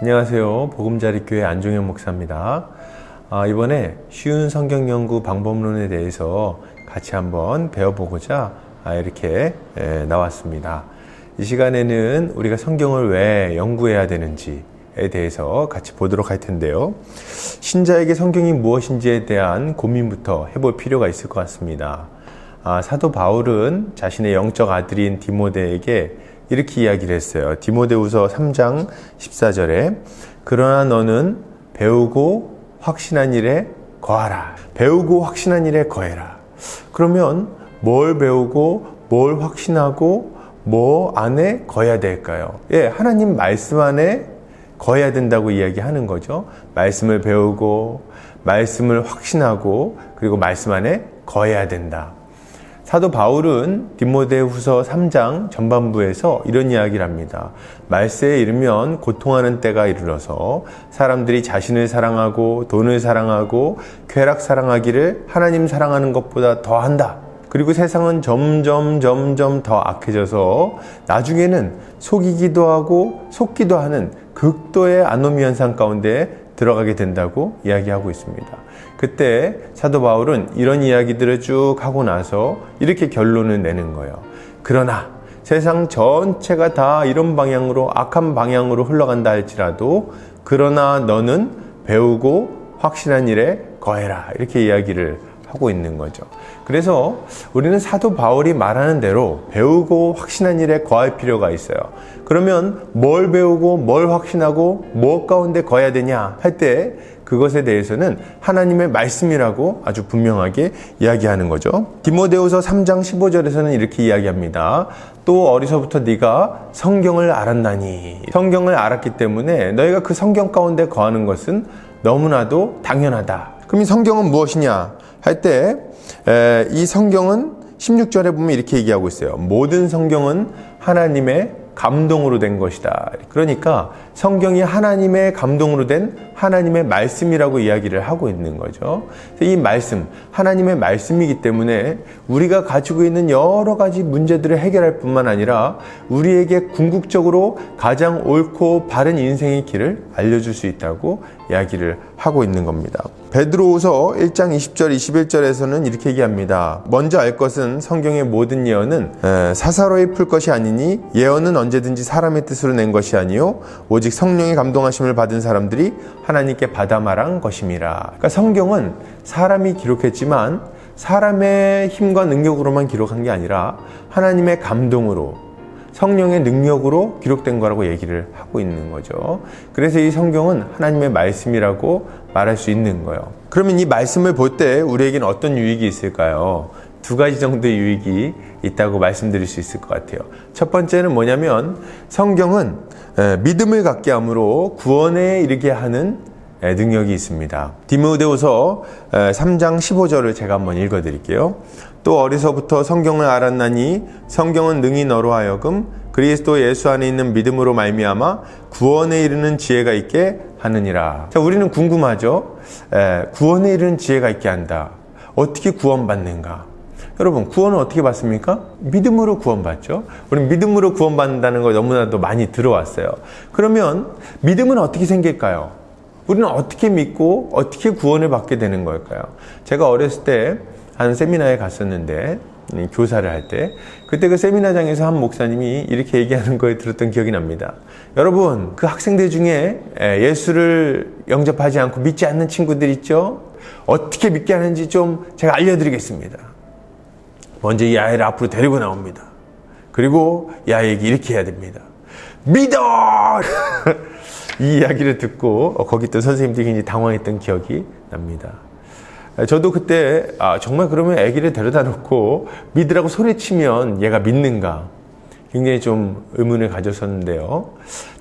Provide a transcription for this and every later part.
안녕하세요. 보금자리교회 안종현 목사입니다. 이번에 쉬운 성경 연구 방법론에 대해서 같이 한번 배워보고자 이렇게 나왔습니다. 이 시간에는 우리가 성경을 왜 연구해야 되는지에 대해서 같이 보도록 할 텐데요. 신자에게 성경이 무엇인지에 대한 고민부터 해볼 필요가 있을 것 같습니다. 사도 바울은 자신의 영적 아들인 디모데에게 이렇게 이야기를 했어요. 디모데후서 3장 14절에 그러나 너는 배우고 확신한 일에 거하라. 배우고 확신한 일에 거해라. 그러면 뭘 배우고 뭘 확신하고 뭐 안에 거해야 될까요? 하나님 말씀 안에 거해야 된다고 이야기하는 거죠. 말씀을 배우고 말씀을 확신하고 그리고 말씀 안에 거해야 된다. 사도 바울은 디모데후서 3장 전반부에서 이런 이야기를 합니다. 말세에 이르면 고통하는 때가 이르러서 사람들이 자신을 사랑하고 돈을 사랑하고 쾌락 사랑하기를 하나님 사랑하는 것보다 더한다. 그리고 세상은 점점 더 악해져서 나중에는 속이기도 하고 속기도 하는 극도의 아노미 현상 가운데 들어가게 된다고 이야기하고 있습니다. 그때 사도 바울은 이런 이야기들을 쭉 하고 나서 이렇게 결론을 내는 거예요. 그러나 세상 전체가 다 이런 방향으로 악한 방향으로 흘러간다 할지라도 그러나 너는 배우고 확신한 일에 거해라. 이렇게 이야기를 하고 있는 거죠. 그래서 우리는 사도 바울이 말하는 대로 배우고 확신한 일에 거할 필요가 있어요. 그러면 뭘 배우고 뭘 확신하고 무엇 가운데 거해야 되냐 할 때 그것에 대해서는 하나님의 말씀이라고 아주 분명하게 이야기하는 거죠. 디모데후서 3장 15절에서는 이렇게 이야기합니다. 또 어리서부터 네가 성경을 알았나니. 성경을 알았기 때문에 너희가 그 성경 가운데 거하는 것은 너무나도 당연하다. 그럼 이 성경은 무엇이냐 할 때 이 성경은 16절에 보면 이렇게 얘기하고 있어요. 모든 성경은 하나님의 감동으로 된 것이다. 그러니까 성경이 하나님의 감동으로 된 하나님의 말씀이라고 이야기를 하고 있는 거죠. 이 말씀, 하나님의 말씀이기 때문에 우리가 가지고 있는 여러 가지 문제들을 해결할 뿐만 아니라 우리에게 궁극적으로 가장 옳고 바른 인생의 길을 알려줄 수 있다고 이야기를 하고 있는 겁니다. 베드로후서 1장 20절 21절에서는 이렇게 얘기합니다. 먼저 알 것은 성경의 모든 예언은 사사로이 풀 것이 아니니 예언은 언제든지 사람의 뜻으로 낸 것이 아니요 오직 성령의 감동하심을 받은 사람들이 하나님께 받아 말한 것임이라. 그러니까 성경은 사람이 기록했지만 사람의 힘과 능력으로만 기록한 게 아니라 하나님의 감동으로 성령의 능력으로 기록된 거라고 얘기를 하고 있는 거죠. 그래서 이 성경은 하나님의 말씀이라고 말할 수 있는 거예요. 그러면 이 말씀을 볼 때 우리에게는 어떤 유익이 있을까요? 두 가지 정도의 유익이 있다고 말씀드릴 수 있을 것 같아요. 첫 번째는 뭐냐면 성경은 믿음을 갖게 함으로 구원에 이르게 하는 능력이 있습니다. 디모데후서 3장 15절을 제가 한번 읽어드릴게요. 또 어리서부터 성경을 알았나니 성경은 능히 너로 하여금 그리스도 예수 안에 있는 믿음으로 말미암아 구원에 이르는 지혜가 있게 하느니라. 자, 우리는 궁금하죠? 구원에 이르는 지혜가 있게 한다. 어떻게 구원받는가? 여러분, 구원은 어떻게 받습니까? 믿음으로 구원받죠. 우리 믿음으로 구원받는다는 걸 너무나도 많이 들어왔어요. 그러면 믿음은 어떻게 생길까요? 우리는 어떻게 믿고 어떻게 구원을 받게 되는 걸까요? 제가 어렸을 때 한 세미나에 갔었는데 교사를 할 때 그때 그 세미나장에서 한 목사님이 이렇게 얘기하는 걸 들었던 기억이 납니다. 여러분, 그 학생들 중에 예수를 영접하지 않고 믿지 않는 친구들 있죠? 어떻게 믿게 하는지 좀 제가 알려드리겠습니다. 먼저 이 아이를 앞으로 데리고 나옵니다. 그리고 이 아이에게 이렇게 해야 됩니다. 믿어! 이 이야기를 듣고 거기 있던 선생님들이 굉장히 당황했던 기억이 납니다. 저도 그때 정말 그러면 아기를 데려다 놓고 믿으라고 소리치면 얘가 믿는가 굉장히 좀 의문을 가졌었는데요.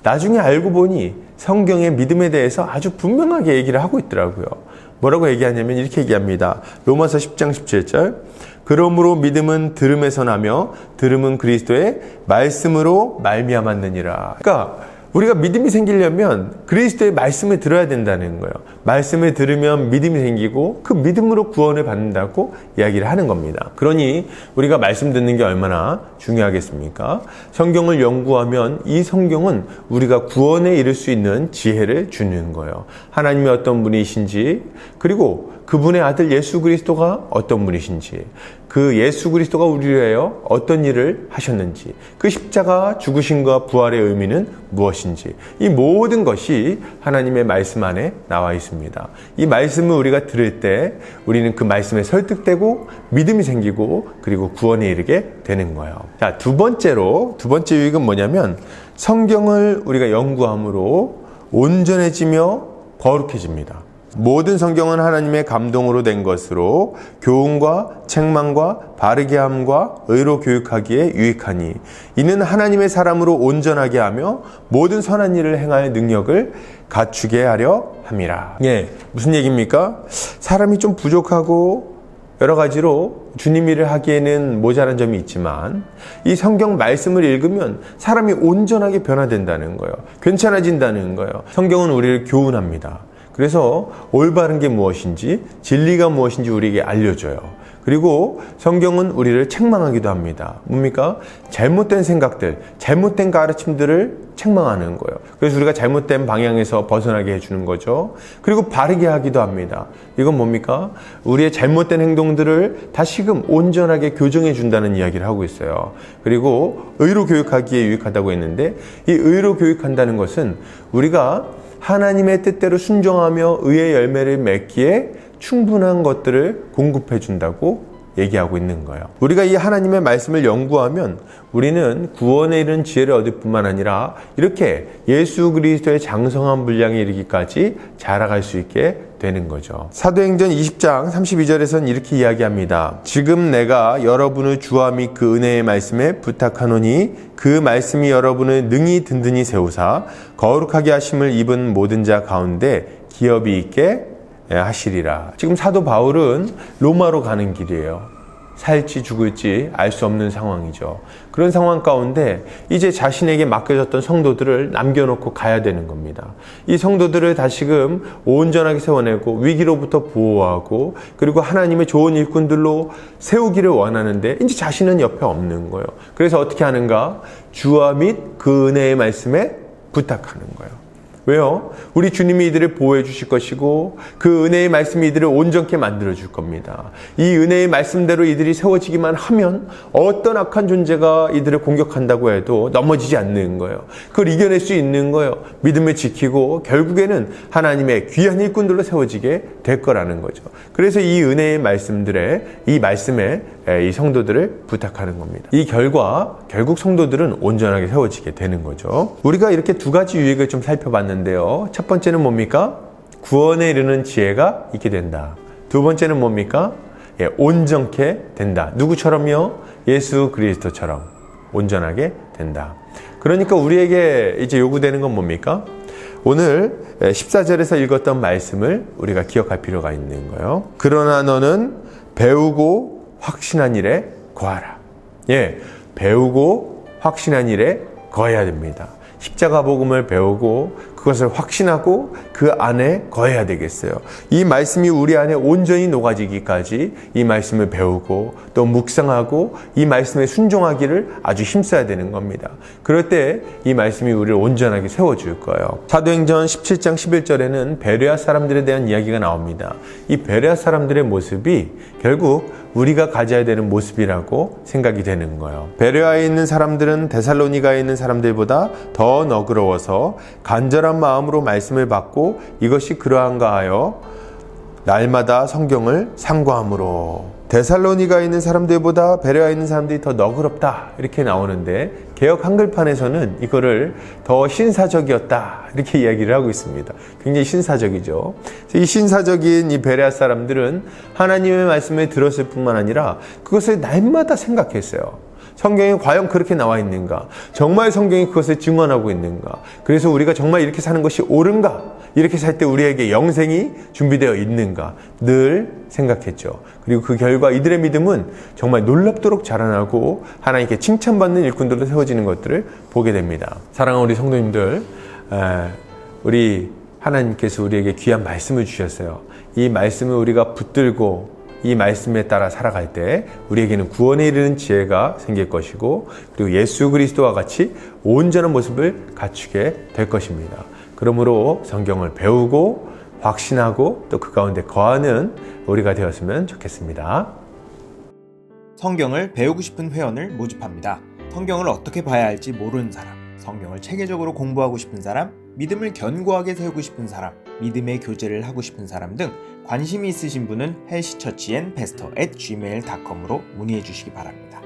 나중에 알고 보니 성경의 믿음에 대해서 아주 분명하게 얘기를 하고 있더라고요. 뭐라고 얘기하냐면 이렇게 얘기합니다. 로마서 10장 17절 그러므로 믿음은 들음에서 나며 들음은 그리스도의 말씀으로 말미암았느니라. 그러니까 우리가 믿음이 생기려면 그리스도의 말씀을 들어야 된다는 거예요. 말씀을 들으면 믿음이 생기고 그 믿음으로 구원을 받는다고 이야기를 하는 겁니다. 그러니 우리가 말씀 듣는 게 얼마나 중요하겠습니까? 성경을 연구하면 이 성경은 우리가 구원에 이를 수 있는 지혜를 주는 거예요. 하나님이 어떤 분이신지, 그리고 그분의 아들 예수 그리스도가 어떤 분이신지, 그 예수 그리스도가 우리를 위하여 어떤 일을 하셨는지, 그 십자가 죽으심과 부활의 의미는 무엇인지, 이 모든 것이 하나님의 말씀 안에 나와 있습니다. 이 말씀을 우리가 들을 때 우리는 그 말씀에 설득되고 믿음이 생기고 그리고 구원에 이르게 되는 거예요. 자, 두 번째 유익은 뭐냐면 성경을 우리가 연구함으로 온전해지며 거룩해집니다. 모든 성경은 하나님의 감동으로 된 것으로 교훈과 책망과 바르게 함과 의로 교육하기에 유익하니 이는 하나님의 사람으로 온전하게 하며 모든 선한 일을 행할 능력을 갖추게 하려 함이라. 예, 무슨 얘기입니까? 사람이 좀 부족하고 여러 가지로 주님 일을 하기에는 모자란 점이 있지만 이 성경 말씀을 읽으면 사람이 온전하게 변화된다는 거예요. 괜찮아진다는 거예요. 성경은 우리를 교훈합니다. 그래서 올바른 게 무엇인지, 진리가 무엇인지 우리에게 알려줘요. 그리고 성경은 우리를 책망하기도 합니다. 뭡니까? 잘못된 생각들, 잘못된 가르침들을 책망하는 거예요. 그래서 우리가 잘못된 방향에서 벗어나게 해주는 거죠. 그리고 바르게 하기도 합니다. 이건 뭡니까? 우리의 잘못된 행동들을 다시금 온전하게 교정해 준다는 이야기를 하고 있어요. 그리고 의로 교육하기에 유익하다고 했는데, 이 의로 교육한다는 것은 우리가 하나님의 뜻대로 순종하며 의의 열매를 맺기에 충분한 것들을 공급해 준다고 얘기하고 있는 거예요. 우리가 이 하나님의 말씀을 연구하면 우리는 구원에 이르는 지혜를 얻을 뿐만 아니라 이렇게 예수 그리스도의 장성한 분량에 이르기까지 자라갈 수 있게 되는 거죠. 사도행전 20장 32절에서는 이렇게 이야기합니다. 지금 내가 여러분을 주와 및 그 은혜의 말씀에 부탁하노니 그 말씀이 여러분을 능히 든든히 세우사 거룩하게 하심을 입은 모든 자 가운데 기업이 있게 하시리라. 지금 사도 바울은 로마로 가는 길이에요. 살지 죽을지 알 수 없는 상황이죠. 그런 상황 가운데 이제 자신에게 맡겨졌던 성도들을 남겨놓고 가야 되는 겁니다. 이 성도들을 다시금 온전하게 세워내고 위기로부터 보호하고 그리고 하나님의 좋은 일꾼들로 세우기를 원하는데 이제 자신은 옆에 없는 거예요. 그래서 어떻게 하는가? 주와 및 그 은혜의 말씀에 부탁하는 거예요. 왜요? 우리 주님이 이들을 보호해 주실 것이고 그 은혜의 말씀이 이들을 온전케 만들어 줄 겁니다. 이 은혜의 말씀대로 이들이 세워지기만 하면 어떤 악한 존재가 이들을 공격한다고 해도 넘어지지 않는 거예요. 그걸 이겨낼 수 있는 거예요. 믿음을 지키고 결국에는 하나님의 귀한 일꾼들로 세워지게 될 거라는 거죠. 그래서 이 은혜의 말씀들에 이 말씀에 이 성도들을 부탁하는 겁니다. 이 결과 결국 성도들은 온전하게 세워지게 되는 거죠. 우리가 이렇게 두 가지 유익을 좀 살펴봤는데요. 첫 번째는 뭡니까? 구원에 이르는 지혜가 있게 된다. 두 번째는 뭡니까? 온전케 된다. 누구처럼요? 예수 그리스도처럼 온전하게 된다. 그러니까 우리에게 이제 요구되는 건 뭡니까? 오늘 14절에서 읽었던 말씀을 우리가 기억할 필요가 있는 거예요. 그러나 너는 배우고 확신한 일에 거하라. 예, 배우고 확신한 일에 거해야 됩니다. 십자가 복음을 배우고 그것을 확신하고 그 안에 거해야 되겠어요. 이 말씀이 우리 안에 온전히 녹아지기까지 이 말씀을 배우고 또 묵상하고 이 말씀에 순종하기를 아주 힘써야 되는 겁니다. 그럴 때 이 말씀이 우리를 온전하게 세워줄 거예요. 사도행전 17장 11절에는 베레아 사람들에 대한 이야기가 나옵니다. 이 베레아 사람들의 모습이 결국 우리가 가져야 되는 모습이라고 생각이 되는 거예요. 베레아에 있는 사람들은 데살로니가에 있는 사람들보다 더 너그러워서 간절한 마음으로 말씀을 받고 이것이 그러한가 하여 날마다 성경을 상고함으로. 데살로니가에 있는 사람들보다 베레아에 있는 사람들이 더 너그럽다 이렇게 나오는데 개역 한글판에서는 이거를 더 신사적이었다 이렇게 이야기를 하고 있습니다. 굉장히 신사적이죠. 이 신사적인 이 베레아 사람들은 하나님의 말씀을 들었을 뿐만 아니라 그것을 날마다 생각했어요. 성경에 과연 그렇게 나와 있는가? 정말 성경이 그것을 증언하고 있는가? 그래서 우리가 정말 이렇게 사는 것이 옳은가? 이렇게 살 때 우리에게 영생이 준비되어 있는가? 늘 생각했죠. 그리고 그 결과 이들의 믿음은 정말 놀랍도록 자라나고 하나님께 칭찬받는 일꾼들로 세워지는 것들을 보게 됩니다. 사랑하는 우리 성도님들, 우리 하나님께서 우리에게 귀한 말씀을 주셨어요. 이 말씀을 우리가 붙들고 이 말씀에 따라 살아갈 때 우리에게는 구원에 이르는 지혜가 생길 것이고, 그리고 예수 그리스도와 같이 온전한 모습을 갖추게 될 것입니다. 그러므로 성경을 배우고 확신하고 또 그 가운데 거하는 우리가 되었으면 좋겠습니다. 성경을 배우고 싶은 회원을 모집합니다. 성경을 어떻게 봐야 할지 모르는 사람, 성경을 체계적으로 공부하고 싶은 사람, 믿음을 견고하게 세우고 싶은 사람, 믿음의 교제를 하고 싶은 사람 등 관심이 있으신 분은 헬시처치앤페스터@gmail.com으로 문의해 주시기 바랍니다.